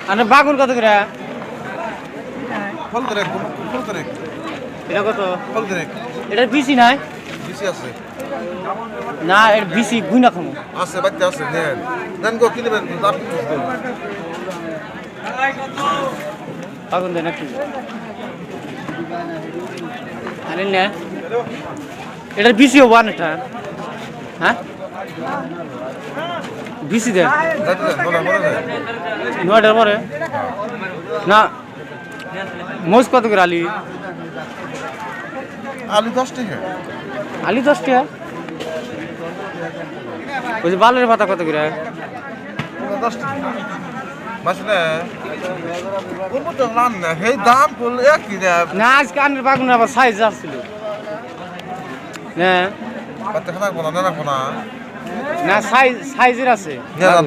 আরে বাগুন কত করে? ফল করে ফল করে এটা কত? ফল করে এটা বিসি নাই? বেশি আছে না এটা বিসি গুইনা খামু। আছে বাচ্চা আছে নেন নেন গো কিনবেন দাম বাগুন দেয় নাকি? আরে না এটার বিসি হবো আনেটা। হ্যাঁ বিসি দেয় নয়টার পরে না। মোজ কত করে আলি? আলু 10 টাকা আলি 10 টাকা। ওই যে বালের পাতা কত করে? 10 টাকা মাসলে কোন তো লান না হে দাম বল একই দাম না আজকে আনের বাগুন আবার সাইজ আসছিল না। কত খানা কোনা না কোনা না সাইজের আছে। নেন